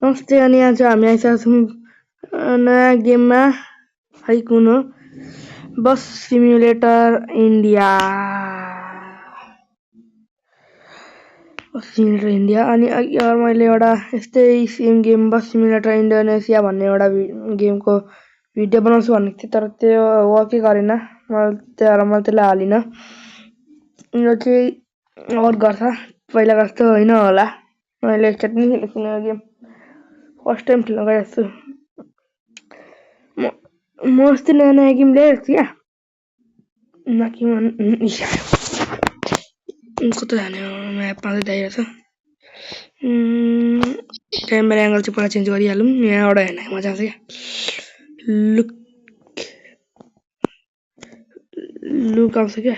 नमस्ते अनि आज हामी आइसकेका छौँ नयाँ गेममा है कुन हो बस सिमुलेटर इन्डिया अनि मैले एउटा यस्तै सेम गेम बस सिमुलेटर इन्डोनेसिया भन्ने एउटा गेमको भिडियो बनाउँछु भनेको थिएँ तर त्यो वर्कै गरेन मैले त्यसलाई हालिनँ यो चाहिँ वर्क गर्छ पहिला जस्तो होइन होला मैले एकचोटि पनि खेलेको छुइनँ यो गेम फर्स्ट टाइम खेल्न गइरहेको छु म अस्ति नयाँ गेम ल्याएको छु क्या कता जाने हो म्यापमा चाहिँ दाइरहेछ क्यामेरा एङ्गल चाहिँ पुरा चेन्ज गरिहालौँ यहाँबाट हेर्न मजा आउँछ क्या लुक आउँछ क्या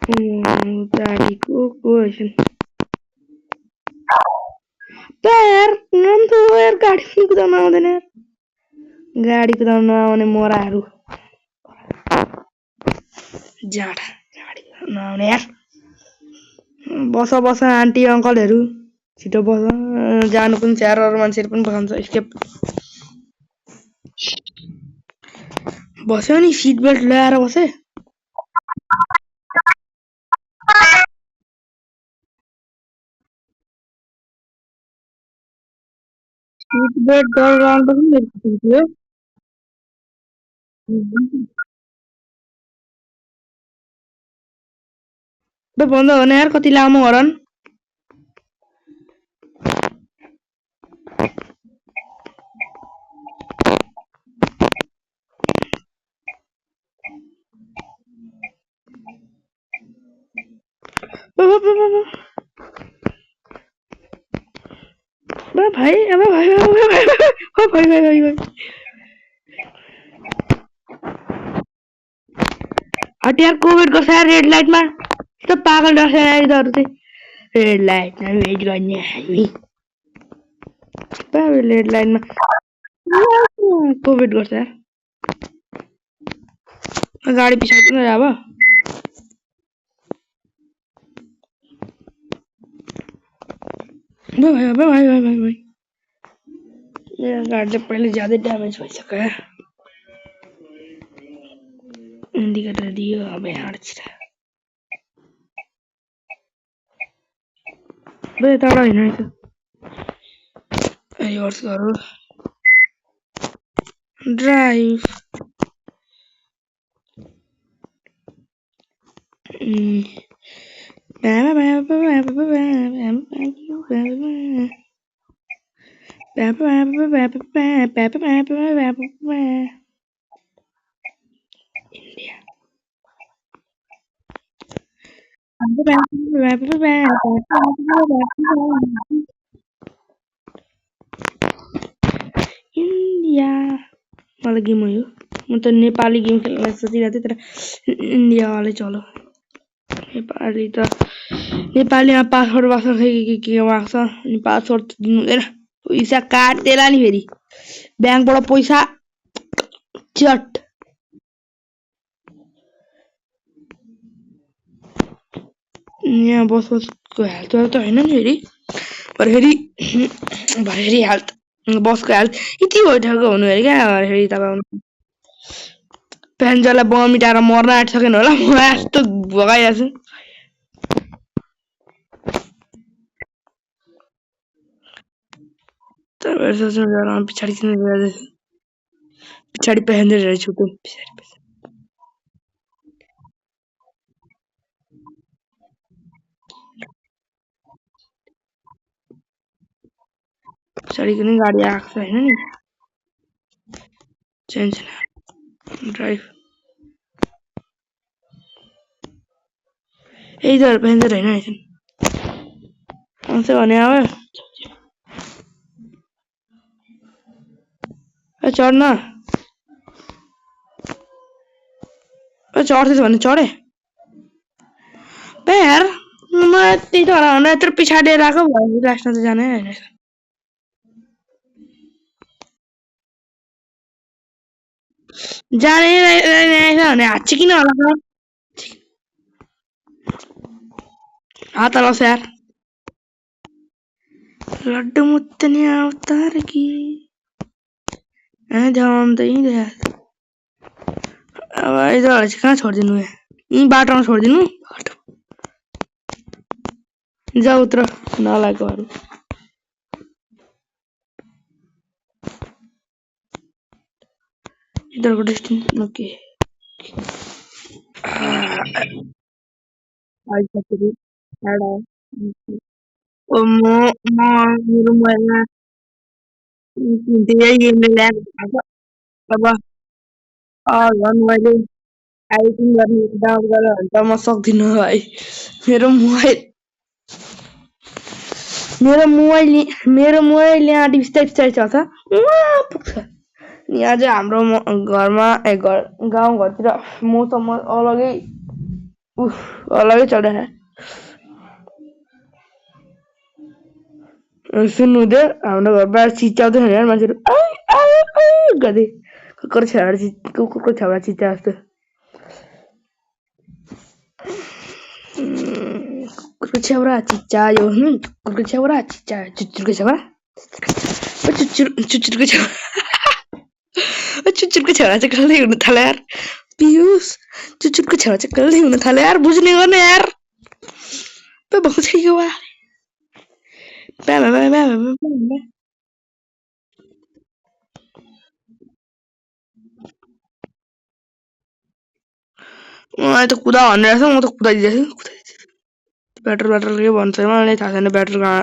गाडीको गाडी कुदाउन आउँदैन गाडी कुदाउन नआउने मोराहरू जाडा गाडी कुदाउन नआउने यार बस आन्टी अङ्कलहरू छिटो बस जानु पनि छ यार अरू मान्छेहरू पनि बसान्छ स्केप बस्यो नि सिट बेल्ट लगाएर बसे सिट बेल्ट लगाउनु पनि थियो बन्द हो यार कति लामो हरन भाइ हटियार कोभिड गर्छ यार रेड लाइटमा यस्तो पागल रहेछ यिनीहरू चाहिँ रेड लाइटमा वेट गर्ने हामी रेड लाइटमा कोभिड गर्छ यार गाडी पछाडि पनि अब भाइ मेरो गाडी चाहिँ पहिले ज्यादै ड्यामेज भइसक्यो इन्डिकेटर दियो अब यहाँ छिरा यताबाट होइन रिभर्स गरौँ ड्राइभ इन्डिया मलाई गेम हो यो म त नेपाली गेम खेल्न सोचिरहेको थिएँ तर इन्डियावालै चलो नेपालीमा पासवर्ड के माग्छ अनि पासवर्ड दिनु हुँदैन पैसा काटेला नि फेरि ब्याङ्कबाट पैसा चट यहाँ बसको हेल्थ त होइन नि फेरि हेल्थ बसको हेल्थ यति भइसक्यो हुनु अरे क्या फेरि तपाईँ पेन्जरलाई बम मिटाएर मर्न आँटिसकेन होला म यस्तो भगाइरहेको छु पछाडि पेसेन्जर छुट्यो पछाडिको नि गाडी आएको छ होइन नि चेन्ज ड्राइभ यही त पेसेन्जर होइन आउँछ भने अब चढ्न चढ्दैछ भने चढे यार म त्यही त होला यत्रो पछाडि आएको भयो लास्टमा त जानै होइन जाने भने हात चाहिँ किन होला हात हलाउँछ यार लड्डु मुत्तनी अवतार की जान्दैन यार अब यिनीहरूलाई चाहिँ कहाँ छोडिदिनु यहीँ बाटोमा छोडिदिनु जाऊ उत्र नलागेकोहरू यिनीहरूको डेस्टिनेसन ओके आइसकेँ टाढा मेरो मोबाइलमा धेरै गेमले ल्याग भएको अब झन् मैले एडिटिङ गर्ने डाउनलोड गरेर भने त म सक्दिनँ है मेरो मोबाइल यहाँ बिस्तारै बिस्तारै चल्छ वहाँ पुग्छ यहाँ चाहिँ हाम्रो घरमा गाउँघरतिर मौसम अलगै अलगै चलिरहेको सुन्नु हुँदैन हाम्रो घर बाहिर चिच्याउँदैन यार मान्छेहरू गर्दै कुकुरको छेउबाट चिच्चा जस्तो कुकुरको छेउरा चिच्चायो कुकुरको छेउरा चिच्चा चुच्चुरको छेउरा चुच्चुरको छेउरा चुच्चुरको छेउरा चाहिँ कसले हुन थाल्यो यार पियुष चुच्चुरको छेउरा चाहिँ कसले हुन थाल्यो यार बुझ्ने गर्ने यार भाउँछ यो मलाई त कुदा भनेर छ म त कुदाइदिँदैछु पेट्रोल के भन्छ मलाई थाहा छैन पेट्रोल कहाँ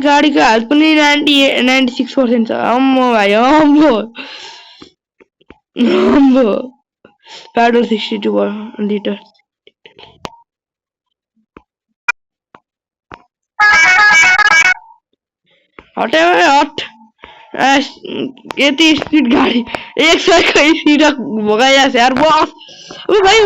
गाडीको हालत पनि 96% छ अम्मो भाइ अम्मो पेट्रोल 62 लिटर हट यति स्पिड गाडी 100 को स्पिड भगाइरहेको छ यार बस ओ भाइ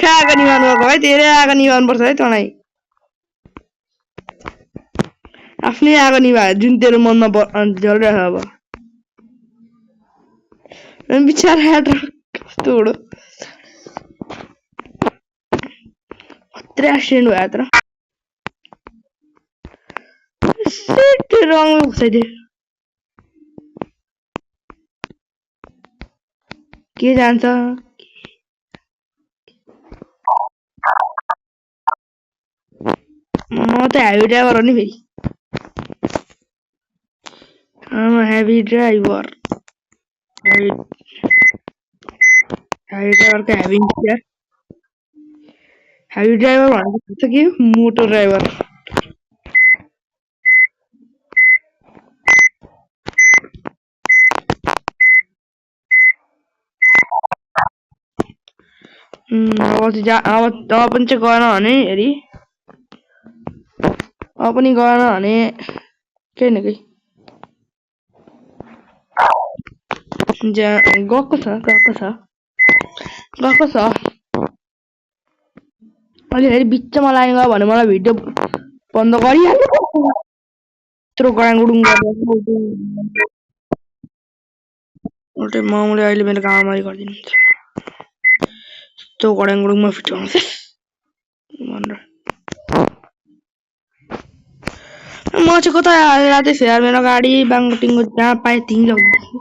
आगो निभाउनु भएको भाइ धेरै आगो निभाउनुपर्छ है तँलाई आफ्नै आगो निभायो जुन तेरो मनमा जलिरहेको अब बिचारा कस्तो हुडो अत्रै एक्सिडेन्ट भयो तर रङ घुसाइदियो के जान्छ म त हेभी ड्राइभर हो नि फेरि हेभी ड्राइभर को हेभी ड्राइभर भनेको के मोटो ड्राइभर अब पनि चाहिँ गएन भने हेरी अब पनि गएन भने केही न केही गएको छ अहिले फेरि बिचमा लाइन गयो भने मलाई भिडियो बन्द गरिहाल्नु यत्रो गडाङगुडुङ गरेर माउले अहिले मेरो गाउँमा गरिदिनुहुन्छ यस्तो गडाङगुडुङमा फिट आउँछ भनेर म चाहिँ कता रातेछ यार मेरो गाडी बाङटिङको जहाँ पाएँ त्यहीँ लगिदिन्छु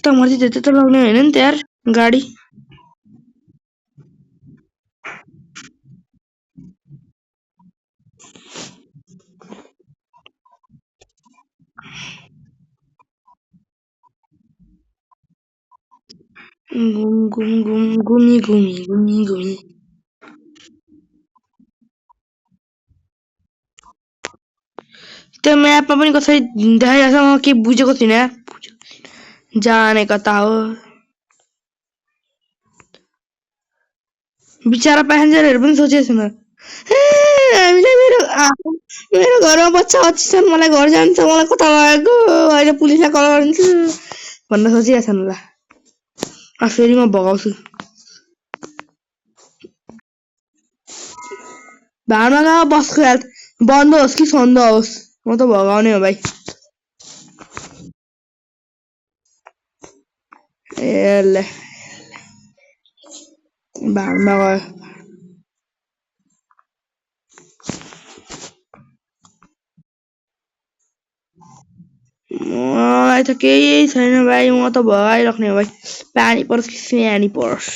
त मर्जी त्यति त लग्ने होइन नि त यार गाडी घुमी त्यो म्यापमा पनि कसरी देखाइरहेछ म के बुझेको थिइनँ जाने कता हो बिचारा प्यासेन्जरहरू पनि सोचेको छैन हामीलाई मेरो घरमा बच्चा छन् मलाई घर जान्छ मलाई कता लागेको अहिले पुलिसलाई कल गरिदिन्छु भनेर सोचिरहेको छन् होला फेरि म भगाउँछु भाडमा कहाँ बसको हेल्थ बन्द होस् कि सन्द होस् म त भगाउने हो भाइ ए भाडमा गयो मलाई त केही छैन भाइ म त भगाइराख्ने हो भाइ पानी परोस् कि स्यानी परोस्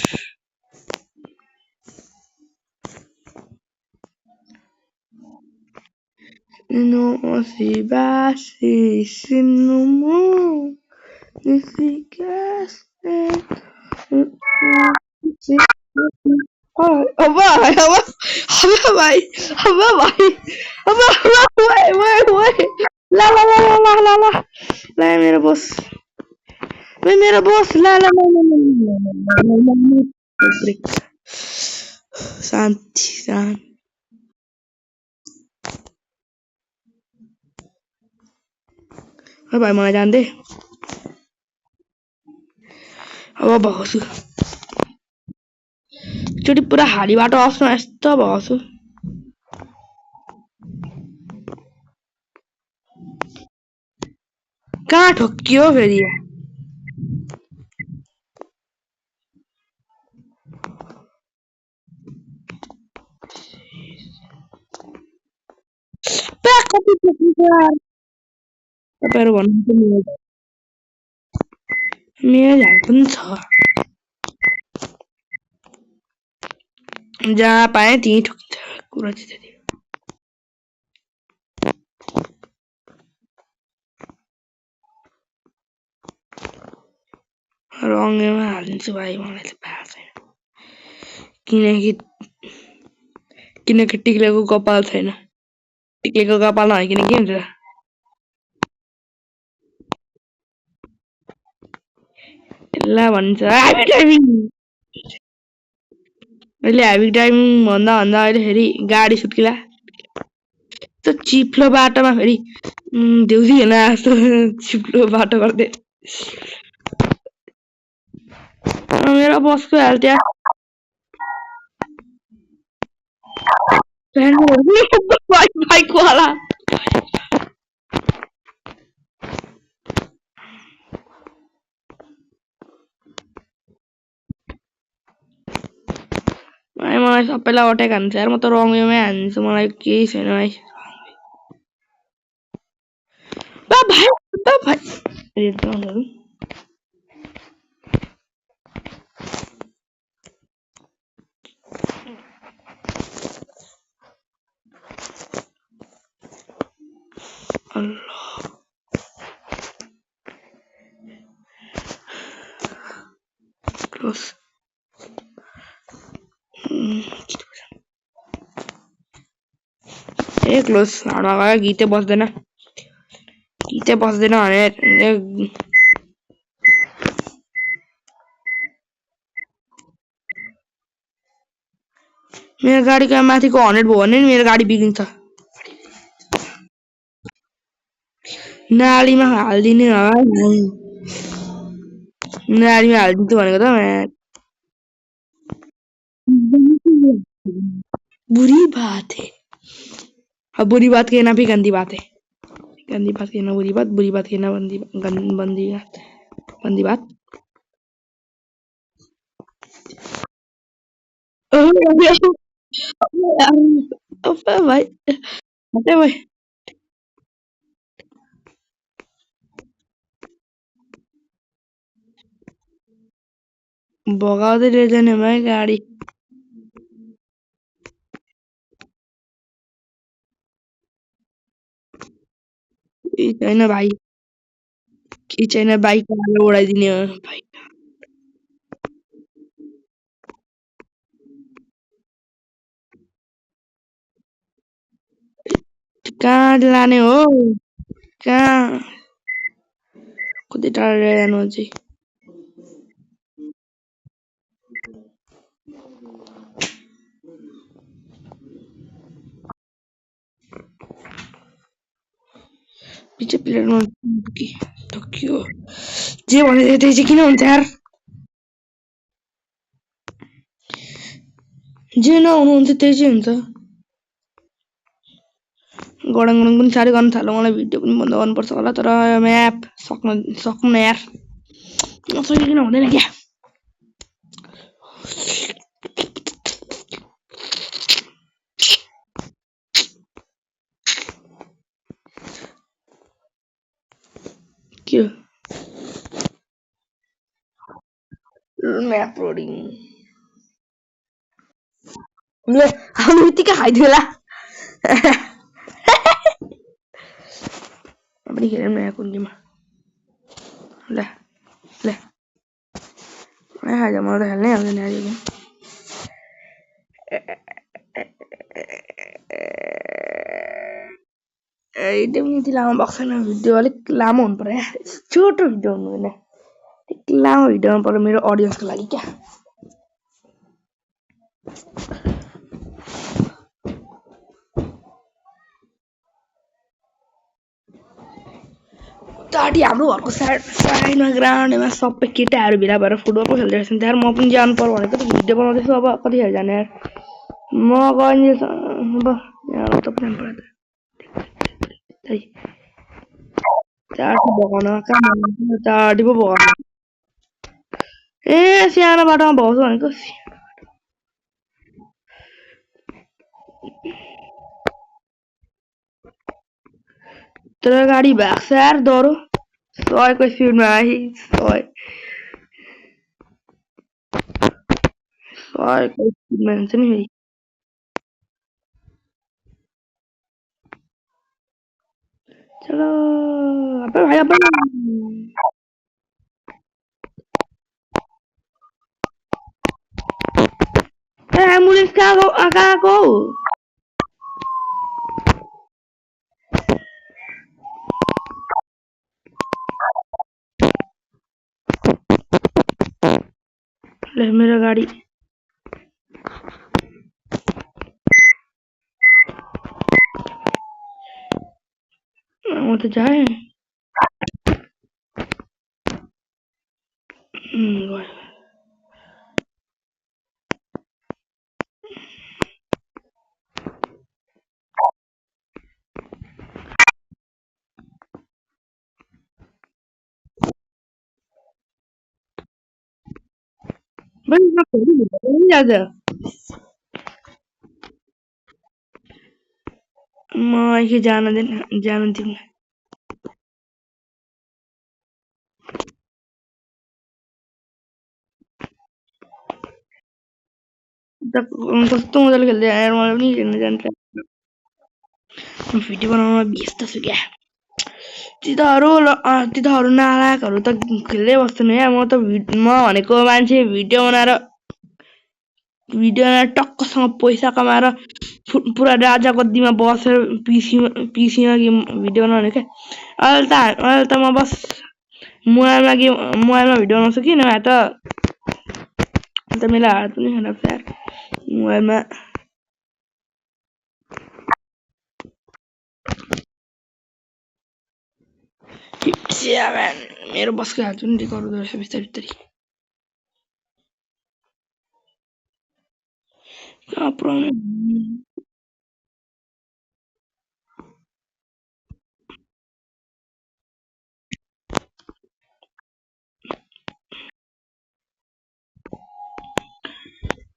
No si basi sinumu nisikiaste apa apa भाई apa भाई apa वै ला ला ला ला ला ला ला ला मेरा बॉस ला ला ला ला शांति शांति भाइ मलाई जान्दै अब भगाउँछु एकचोटि पुरा हालीबाट अफ्नो यस्तो भगाउँछु कहाँ ठोक्कियो फेरि कति ठोक्किन्छ तपाईँहरू भन्नुहुन्छ मेरो झाल पनि छ जहाँ पाएँ त्यहीँ ठोकिन्छ कुरा चाहिँ त्यति रङ्गेमा हालिदिन्छु भाइ मलाई त थाहा छैन किनकि टिक्लेको कपाल छैन टिक्लेको कपाल नभइकन के हुन्छ यसलाई भन्छ ह्याबी ड्राइभिङ अहिले ह्याबी ड्राइभिङ भन्दा भन्दा अहिले फेरि गाडी सुत्किला त्यो चिप्लो बाटोमा फेरि देउसी हेर्न जस्तो चिप्लो बाटो गर्दै मेरो बसको हाल त्यहाँ बाइक वाला मलाई सबैलाई अट्याक हान्छ यार म त रङ्गेमै हान्छु मलाई केही छैन भाइ भाइ क्लोज ए क्लोज हाडमा गयो गीतै बस्दैन भने मेरो गाडीको माथिको 100 भयो भने नि मेरो गाडी बिग्रिन्छ नालीमा हाल्दिने नालीमा हालिदिन्छु भनेको त बुरी बात है बुरी बात कहना भी गंदी बात है गंदी बात कहना बुरी बात कहना बंदी बात apa भाइ हटे भाइ भगाउँदै लैजाने भाइ गाडी छैन भाइ के छैन बाइक उडाइदिने हो भाइ कहाँ लाने हो कहाँ कति टाढा जानु चाहिँ पछि प्लेटमा टोकियो जे भने त्यही चाहिँ किन हुन्छ यार जे नहुनु हुन्छ त्यही चाहिँ हुन्छ गडङगडङ पनि साह्रै गर्न थाल्यो मलाई भिडियो पनि बन्द गर्नुपर्छ होला तर म्याप सक्नु न यार नसकिकन हुँदैन क्या के म्याप लोडिङ ले हामी बित्तिकै खाइदियो होला पनि खेल्यौँ न यहाँ कुन गेममा ल ल खाइदियो मलाई त खेल्नै आउँदैन यो गेम भिडियो पनि यति लामो भएको छैन भिडियो अलिक लामो हुनु पर्यो छोटो भिडियो हुनु हुँदैन लामो भिडियो हुनु पर्यो मेरो अडियन्सको लागि क्या दाडी हाम्रो घरको साइडमा ग्राउन्डमा सबै केटाहरू भेला भएर फुटबल पो खेल्दै रहेछन् त्यहाँ म पनि जानु पर्यो भनेको त भिडियो बनाउँदैछु अब कतिखेर जाने यार म गएँ अब यहाँ त प्लान पऱ्यो चाटी बगाउन कहाँ चाटी पो बगाउन ए सानो बाटोमा भगाउँछु भनेको तर गाडी भाग्छ यार डह्रो 100 को स्पिडमा आई 100 को स्पिडमा हुन्छ नि फेरि चलो अब भाइ अब एम्बुलेन्स कहाँ गो ले मेरो गाडी म त जाएँ म जान दिउँ कस्तो मजाले खेल्दै यार मलाई पनि खेल्न जान्छ भिडियो बनाउनमा व्यस्त छु क्या तिनीहरू नालायकहरू त खेल्दै बस्छन् क्या म भनेको मान्छे भिडियो बनाएर टक्कसँग पैसा कमाएर पुरा राजा गद्दीमा बसेर पिसीमा गेम भिडियो बनाउने क्या अहिले त म बस मोबाइलमा भिडियो बनाउँछु कि नभए त मेरो हात पनि खराब छ यार मोबाइलमा मेरो बसको हात पनि रिकभर हुँदो रहेछ बिस्तारै बिस्तारै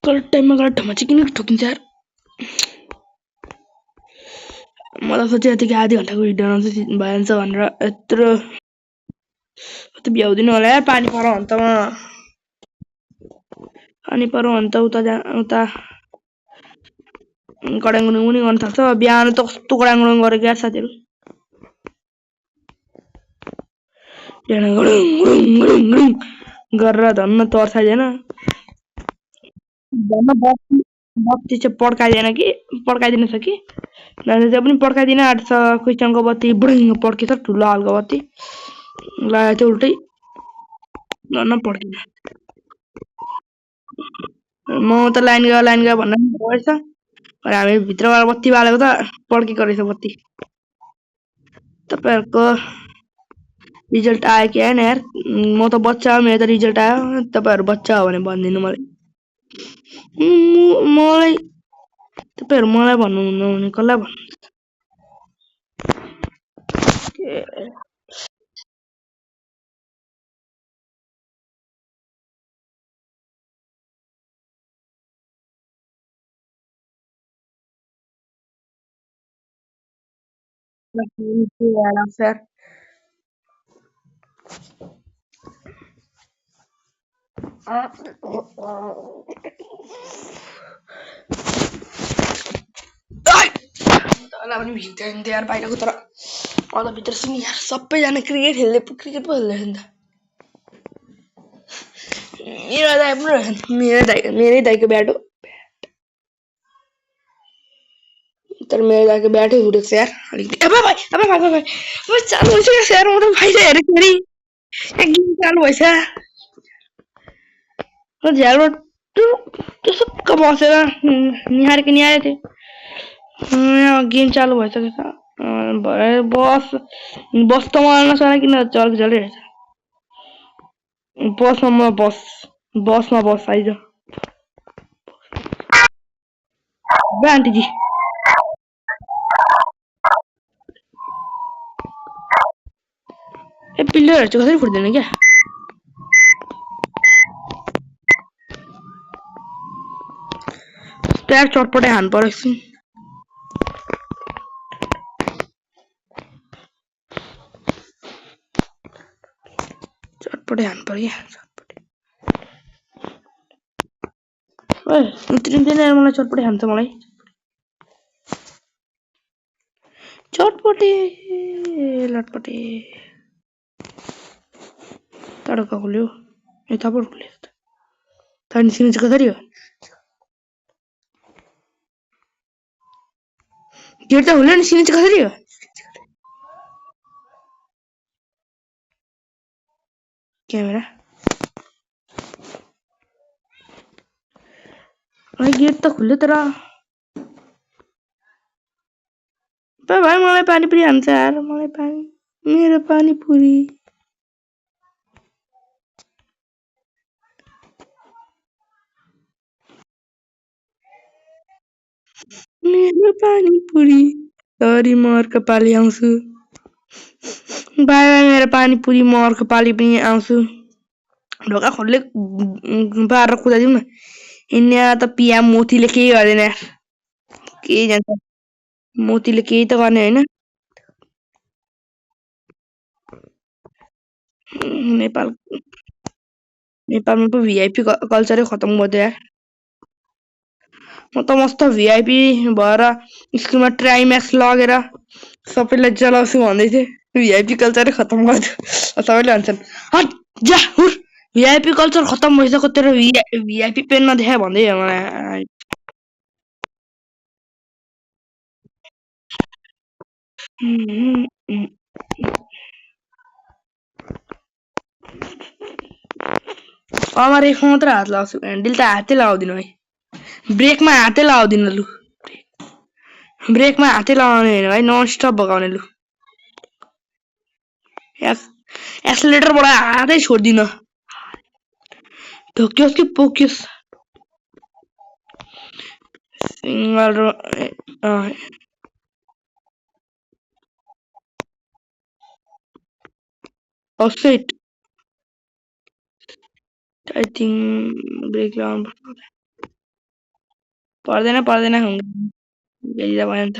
गलत टाइममा गलत ठाउँमा चाहिँ किन ठोकिन्छ यार मलाई सोचे यतिकै आधी घन्टाको भिडियो बनाउँछु भइहाल्छ भनेर यत्रो भ्याउँदिनँ होला यार पानी पऱ्यो भने त उता गडाङगुडुङ पनि गर्न थाल्छ बिहान त कस्तो गडाङगुडुङ गरेको यार साथीहरू बिहान गडुङ गरेर धन्न तर्साइदिएन धन्न बत्ती चाहिँ पड्काइदिएछ कि त्यो पनि पड्काइदिन आँट्छ क्रिस्चियनको बत्ती बुडिङ पड्केछ ठुलो हालको बत्ती लगाएको थियो उल्टै धन्न पड्किन म त लाइन गयो भन्दा रहेछ हामी भित्रबाट बत्ती बालेको त पड्केको रहेछ बत्ती तपाईँहरूको रिजल्ट आयो कि आएन यार म त बच्चा हो मेरो त रिजल्ट आयो तपाईँहरू बच्चा हो भने भनिदिनु मलाई तपाईँहरू मलाई भन्नुहुन्न भने कसलाई भन्नु Fer. तँलाई पनि भिज्दै नि यार बाहिरको तर मलाई भित्र सुनि यार सबैजना क्रिकेट खेल्दै क्रिकेट पो खेल्दै नि त मेरो दाइ पनि रहेछ मेरै दाइको ब्याट हो तर मेरो दाइको ब्याटै उडेको छ यार अलिकति अब भाइ चालु भइसक्यो यार म त बाहिर हेरेको फेरि गेम चालु भइसक्यो झ्यालमा टुक्क बसेर निहारेको थिएँ गेम चालु भइसकेछ बस त मलाई नसकेन किन चलिरहेछ बसमा बस आइज आन्टीजी ए पिल्लरहरू चाहिँ कसरी फुट्दैन क्या प्यार चटपटे हान्नु पर्यो एकछिन चटपटे हान्नु पर्यो क्या उत्रिँदैन मलाई चटपटे हान्छ मलाई चटपटे लटपटे तडका खुल्यो ए थपड खुल्यो त निस्किनु चाहिँ कसरी हो गेट त खुल्यो निस्किनु चाहिँ कसरी हो क्यामेरा गेट त खुल्यो तर भाइ मलाई पानीपुरी हान्छ यार मलाई मेरो पानीपुरी मेरो पानीपुरी सरी म अर्को पालि आउँछु भाइ मेरो पानीपुरी म अर्को पालि पनि आउँछु ढोका खोल्ले बाह्र कुदाइदिउँ न यहाँ त पिया मोतीले केही गर्दैन यार केही जान्छ मोतीले केही त गर्ने होइन नेपालमा पो भिआइपी कल्चरै खतम गर्दै यार म त मस्त भिआइपी भएर स्कुलमा ट्राइम्याक्स लगेर सबैलाई जलाउँछु भन्दै थिएँ भिआइपी कल्चरै खतम गर्छु सबैले भन्छन् हट जा हुर भिआइपी कल्चर खतम भइसक्यो तेरो भिआइपी पेन नदेखा भन्दै मलाई अमर एक मात्र हात लगाउँछु ह्यान्डल त हातै लगाउँदिनँ है ब्रेकमा हातै लगाउँदिनँ लु ब्रेकमा हातै लगाउने होइन भाइ नन स्टप भगाउने लु एक्सलेटरबाट हातै छोड्दिनँ ढोक्योस् कि पोक्योस् single set I think break लगाउनु पर्दैन भयो नि त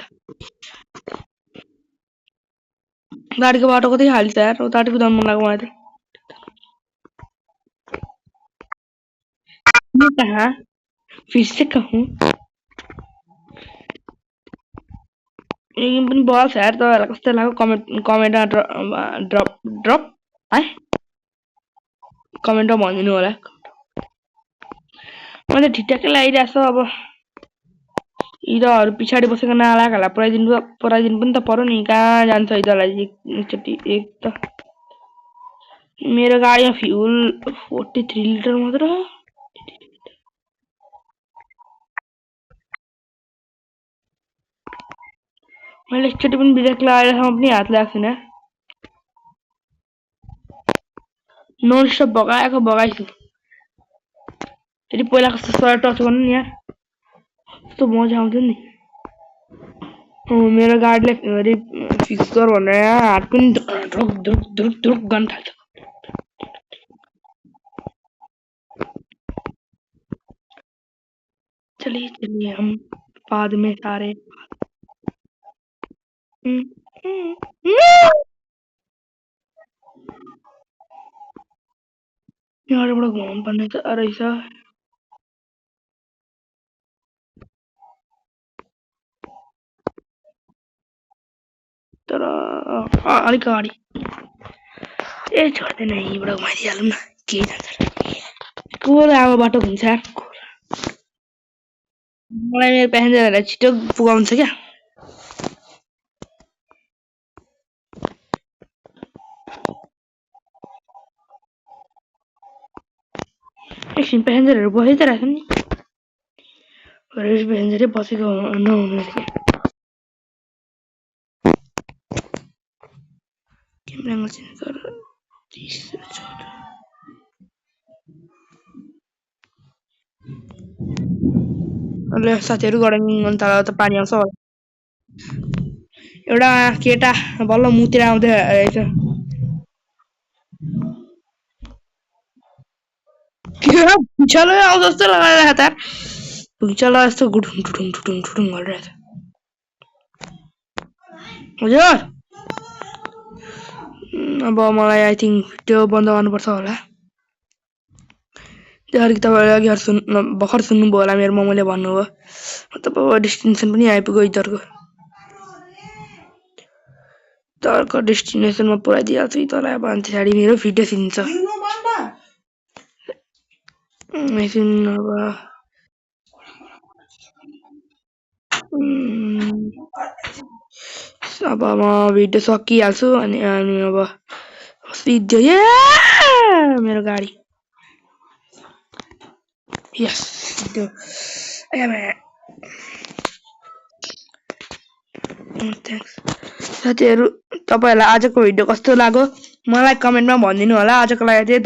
गाडीको बाटो कतै खाली छ यार उतापट्टि कुदाउनु मन लाग्यो मलाई त कहाँ फिर से कहूँ पनि बस यार तपाईँहरूलाई कस्तो लाग्यो कमेन्टमा ड्रप है कमेन्टमा भनिदिनु होला मैले ठिकठाकै लगाइरहेको छ अब इदहरू पछाडि बसेको नालाहरूलाई पुऱ्याइदिनु पनि त पर्यो नि कहाँ जान्छ इदलाई एकचोटि एक त मेरो गाडीमा फ्युल 43 लिटर मात्र मैले एकचोटि पनि ब्रेक लगाएरसम्म पनि हात लगाएको छैन नन स्टप भगाइछु फेरि पहिला कस्तो सर टच गर्नु नि यार कस्तो मजा आउँथ्यो नि मेरो गाडीले फिक्स गर भनेर हात पनि धुक धुक धुक धुक गर्न थाल्छ। चलिए चलिए हम बाद में सारे यहाँबाट घुमाउनु पर्ने रहेछ। तर अलिक अगाडि छोड्दैन यहीँबाट घुमाइदिइहालौँ न केही जान्छ को अब बाटो घुम्छ मलाई मेरो प्यासेन्जरहरूलाई छिटो पुगाउँछ क्या। एकछिन प्यासेन्जरहरू बसै त रहेछ नि प्यासेन्जरै बसेको नहुनु क्यामेरा चेन्ज गरेर 30 14 साथीहरू गरम अन्त पानी आउँछ होला। एउटा केटा बल्ल मुतिर आउँदै रहेछ। भुइँचालो आउँछ जस्तो लगाइरहेको त भुइँचालो जस्तो गुठुङ ठुठुङ ठुठुङ ठुठुङ गरिरहेछ। हजुर अब मलाई आई थिङ्क त्यो बन्द गर्नुपर्छ होला। अलिक तपाईँले अघि भर्खर सुन्नुभयो होला मेरो मम्मीले भन्नुभयो तपाईँ डेस्टिनेसन पनि आइपुग्यो यिनीहरूको डेस्टिनेसनमा पुऱ्याइदिइहाल्छु तँलाई अब अनि पछाडि मेरो भिडियो सिन्छ। अब म भिडियो सकिहाल्छु अनि अब सिधै मेरो गाडी यस त्यो साथीहरू तपाईँहरूलाई आजको भिडियो कस्तो लाग्यो मलाई कमेन्टमा भनिदिनु होला। आजको लागि चाहिँ